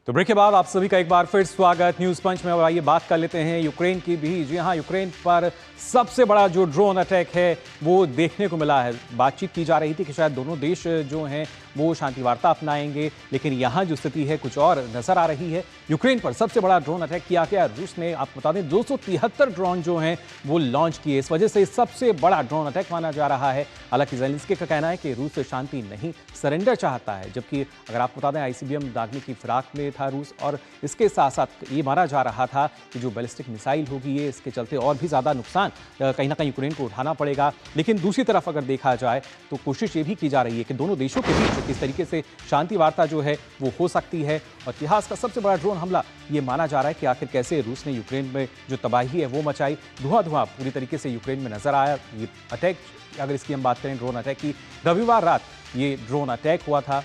तो ब्रेक के बाद आप सभी का एक बार फिर स्वागत न्यूज पंच में। और आइए बात कर लेते हैं यूक्रेन की भी। जी हां, यूक्रेन पर सबसे बड़ा जो ड्रोन अटैक है वो देखने को मिला है। बातचीत की जा रही थी कि शायद दोनों देश जो हैं वो शांति वार्ता अपनाएंगे, लेकिन यहाँ जो स्थिति है कुछ और नजर आ रही है। यूक्रेन पर सबसे बड़ा ड्रोन अटैक किया गया। रूस ने, आपको बता दें, 273 ड्रोन जो हैं वो लॉन्च किए। इस वजह से सबसे बड़ा ड्रोन अटैक माना जा रहा है। हालांकि ज़ेलेंस्की का कहना है कि रूस शांति नहीं, सरेंडर चाहता है। जबकि अगर आपको बता दें, आईसीबीएम दागने की फिराक में था रूस, और इसके साथ साथ ये माना जा रहा था कि जो बैलिस्टिक मिसाइल होगी ये इसके चलते और भी ज़्यादा नुकसान कहीं ना कहीं यूक्रेन को उठाना पड़ेगा। लेकिन दूसरी तरफ अगर देखा जाए तो कोशिश ये भी की जा रही है कि दोनों देशों के बीच किस तरीके से शांति वार्ता जो है वो हो सकती है। और इतिहास का सबसे बड़ा ड्रोन हमला ये माना जा रहा है कि आखिर कैसे रूस ने यूक्रेन में जो तबाही है वो मचाई। धुआं पूरी तरीके से यूक्रेन में नजर आया। ये अटैक, अगर इसकी हम बात करें ड्रोन अटैक की, रविवार रात ये ड्रोन अटैक हुआ था,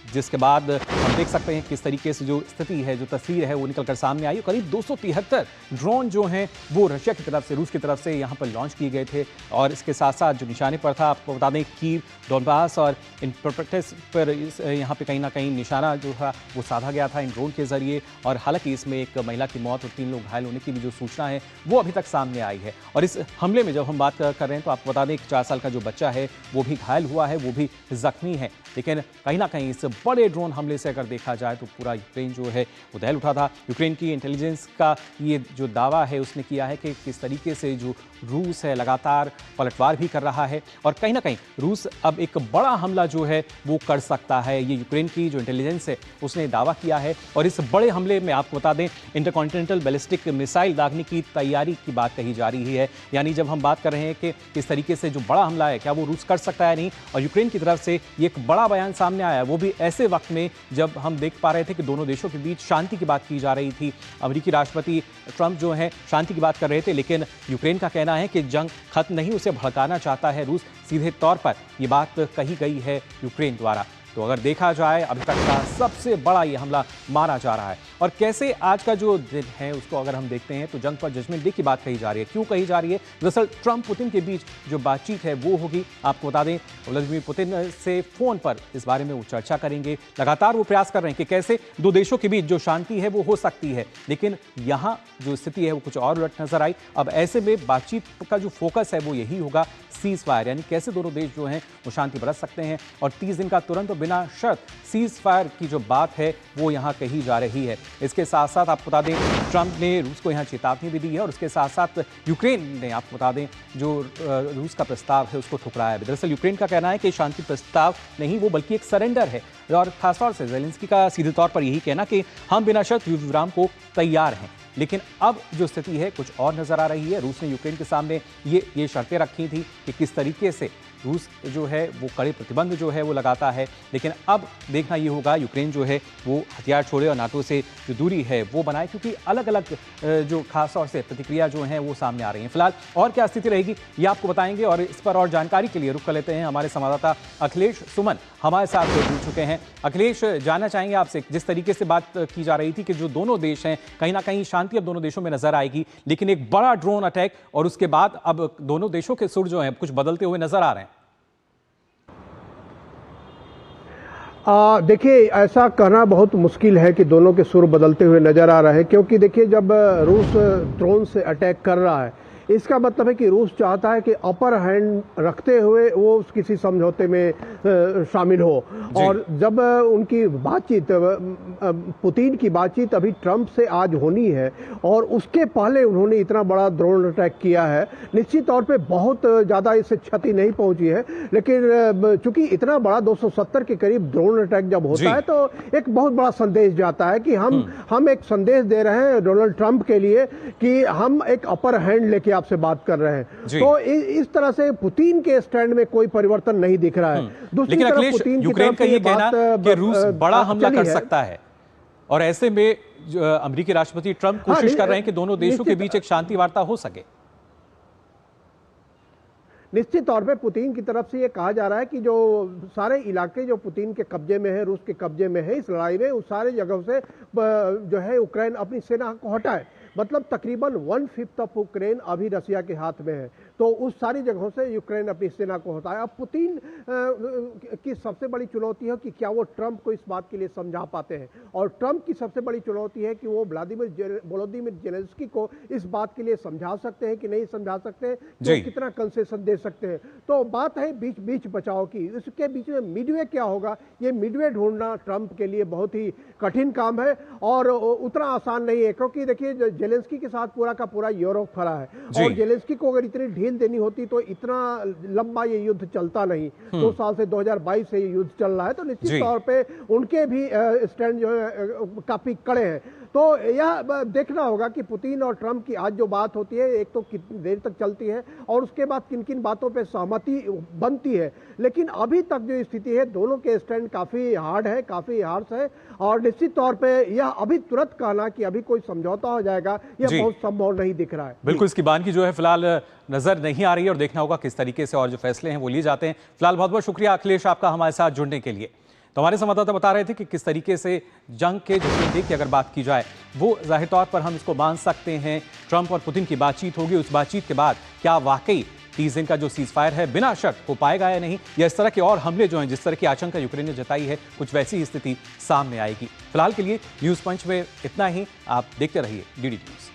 जिसके बाद हम देख सकते हैं किस तरीके से जो स्थिति है, जो तस्वीर है वो निकलकर सामने आई। करीब 273 ड्रोन जो हैं वो रशिया की तरफ से, रूस की तरफ से यहाँ पर लॉन्च किए गए थे। और इसके साथ साथ जो निशाने पर था, आपको बता दें, कीव, डोनबास और इन प्रोटेक्टर्स पर यहाँ पे कहीं ना कहीं निशाना जो था वो साधा गया था इन ड्रोन के जरिए। और हालांकि इसमें एक महिला की मौत और 3 लोग घायल होने की भी जो सूचना है वो अभी तक सामने आई है। और इस हमले में जब हम बात कर रहे हैं तो आपको बता दें, 4 साल का जो बच्चा है वो भी घायल हुआ है, वो भी जख्मी है। लेकिन कहीं ना कहीं इस बड़े ड्रोन हमले से अगर देखा जाए तो पूरा यूक्रेन जो है वो दहल उठा था। यूक्रेन की इंटेलिजेंस का ये जो दावा है उसने किया है कि किस तरीके से जो रूस है लगातार पलटवार भी कर रहा है, और कहीं ना कहीं रूस अब एक बड़ा हमला जो है वो कर सकता है। ये यूक्रेन की जो इंटेलिजेंस है उसने दावा किया है। और इस बड़े हमले में आपको बता दें, इंटरकॉन्टिनेंटल बैलिस्टिक मिसाइल दागने की तैयारी की बात कही जा रही है। यानी जब हम बात कर रहे हैं कि किस तरीके से जो बड़ा हमला है क्या वो रूस कर सकता है नहीं, और यूक्रेन की तरफ से ये एक बड़ा बयान सामने आया, वो भी ऐसे वक्त में जब हम देख पा रहे थे कि दोनों देशों के बीच शांति की बात की जा रही थी। अमेरिकी राष्ट्रपति ट्रंप जो है शांति की बात कर रहे थे, लेकिन यूक्रेन का कहना है कि जंग खत्म नहीं, उसे भड़काना चाहता है रूस। सीधे तौर पर यह बात कही गई है यूक्रेन द्वारा। तो अगर देखा जाए अभी तक का सबसे बड़ा ये हमला माना जा रहा है। और कैसे आज का जो दिन है उसको अगर हम देखते हैं तो जंग पर जजमेंट डे की बात कही जा रही है। क्यों कही जा रही है? दरअसल ट्रंप पुतिन के बीच जो बातचीत है वो होगी। आपको बता दें, व्लादिमीर पुतिन से फोन पर इस बारे में वो चर्चा करेंगे। लगातार वो प्रयास कर रहे हैं कि कैसे दो देशों के बीच जो शांति है वो हो सकती है, लेकिन यहाँ जो स्थिति है वो कुछ और उलट नजर आई। अब ऐसे में बातचीत का जो फोकस है वो यही होगा, सीज फायर, यानी कैसे दोनों देश जो हैं वो शांति बरत सकते हैं। और 30 दिन का तुरंत बिना शर्त सीज फायर की जो बात है वो यहाँ कही जा रही है। इसके साथ साथ आपको बता दें, ट्रंप ने रूस को यहाँ चेतावनी भी दी है, और उसके साथ साथ यूक्रेन ने, आपको बता दें, जो रूस का प्रस्ताव है उसको ठुकराया है। दरअसल यूक्रेन का कहना है कि शांति प्रस्ताव नहीं, वो बल्कि एक सरेंडर है। और खासतौर से ज़ेलेंस्की का सीधे तौर पर यही कहना कि हम बिना शर्त युद्ध विराम को तैयार हैं। लेकिन अब जो स्थिति है कुछ और नजर आ रही है। रूस ने यूक्रेन के सामने ये शर्तें रखी थी कि किस तरीके से रूस जो है वो कड़े प्रतिबंध जो है वो लगाता है। लेकिन अब देखना ये होगा यूक्रेन जो है वो हथियार छोड़े और नाटो से जो दूरी है वो बनाए, क्योंकि अलग अलग जो खास तौर से प्रतिक्रिया जो है वो सामने आ रही हैं। फिलहाल और क्या स्थिति रहेगी ये आपको बताएंगे, और इस पर और जानकारी के लिए रुख कर लेते हैं हमारे संवाददाता अखिलेश सुमन हमारे साथ जुड़ चुके हैं। अखिलेश, जानना चाहेंगे आपसे, जिस तरीके से बात की जा रही थी कि जो दोनों देश हैं कहीं ना कहीं शांति अब दोनों देशों में नजर आएगी, लेकिन एक बड़ा ड्रोन अटैक और उसके बाद अब दोनों देशों के सुर जो हैं कुछ बदलते हुए नजर आ रहे हैं। देखिए, ऐसा कहना बहुत मुश्किल है कि दोनों के सुर बदलते हुए नजर आ रहे हैं, क्योंकि देखिए, जब रूस ड्रोन से अटैक कर रहा है इसका मतलब है कि रूस चाहता है कि अपर हैंड रखते हुए वो किसी समझौते में शामिल हो। और जब उनकी बातचीत, पुतिन की बातचीत अभी ट्रंप से आज होनी है, और उसके पहले उन्होंने इतना बड़ा ड्रोन अटैक किया है। निश्चित तौर पे बहुत ज़्यादा इससे क्षति नहीं पहुंची है, लेकिन चूंकि इतना बड़ा 270 के करीब ड्रोन अटैक जब होता है तो एक बहुत बड़ा संदेश जाता है कि हम एक संदेश दे रहे हैं डोनाल्ड ट्रंप के लिए कि हम एक अपर हैंड लेके आपसे बात कर रहे हैं। तो इस तरह से पुतिन के स्टैंड में कोई परिवर्तन नहीं दिख रहा है। दूसरी तरफ पुतिन यूक्रेन का ये कहना कि रूस बड़ा हमला कर सकता है, और ऐसे में अमेरिकी राष्ट्रपति ट्रंप कोशिश कर रहे हैं कि दोनों देशों के बीच एक शांति वार्ता हो सके। निश्चित तौर पे पुतिन की तरफ से ये कहा जा रहा है कि जो सारे इलाके जो पुतिन के कब्जे में है, रूस के कब्जे में है, इस लड़ाई में उस सारे जगह से जो है यूक्रेन अपनी सेना को हटाए। मतलब तकरीबन 1/5 ऑफ यूक्रेन अभी रसिया के हाथ में है। तो उस सारी जगहों से यूक्रेन अपनी सेना को हटाया। अब पुतिन की सबसे बड़ी चुनौती है कि क्या वो ट्रंप को इस बात के लिए समझा पाते हैं, और ट्रंप की सबसे बड़ी चुनौती है कि वो वोलोदिमिर जेलेंस्की को इस बात के लिए समझा सकते हैं कि नहीं समझा सकते, तो कितना कंसेशन दे सकते हैं। तो बात है बीच बीच बचाव की। इसके बीच में मिडवे क्या होगा, ये मिडवे ढूंढना ट्रंप के लिए बहुत ही कठिन काम है और उतना आसान नहीं है, क्योंकि देखिए जेलेंस्की के साथ पूरा का पूरा यूरोप खड़ा है और जेलेंस्की को अगर इतनी ढील देनी होती तो इतना लंबा ये युद्ध चलता नहीं। 2 साल से 2022 से ये युद्ध चल रहा है, तो निश्चित तौर पे उनके भी स्टैंड जो है काफी कड़े हैं। तो यह देखना होगा कि पुतिन और ट्रंप की आज जो बात होती है, एक तो कितनी देर तक चलती है और उसके बाद किन किन बातों पे सहमति बनती है। लेकिन अभी तक जो स्थिति है, दोनों के स्टैंड काफी हार्ड है, काफी हार्श है, और निश्चित तौर पे यह अभी तुरंत कहना कि अभी कोई समझौता हो जाएगा, यह बहुत संभव नहीं दिख रहा है। बिल्कुल, इसकी बानगी जो है फिलहाल नजर नहीं आ रही है और देखना होगा किस तरीके से और जो फैसले हैं वो लिए जाते हैं। फिलहाल बहुत बहुत शुक्रिया अखिलेश आपका हमारे साथ जुड़ने के लिए। तो हमारे संवाददाता बता रहे थे कि किस तरीके से जंग के जरिए की अगर बात की जाए, वो जाहिर तौर पर हम इसको मान सकते हैं ट्रंप और पुतिन की बातचीत होगी। उस बातचीत के बाद क्या वाकई 30 दिन का जो सीज फायर है बिना शक हो पाएगा या नहीं, या इस तरह के और हमले जो हैं, जिस तरह की आशंका यूक्रेन ने जताई है, कुछ वैसी ही स्थिति सामने आएगी। फिलहाल के लिए न्यूज पंच में इतना ही। आप देखते रहिए DD न्यूज।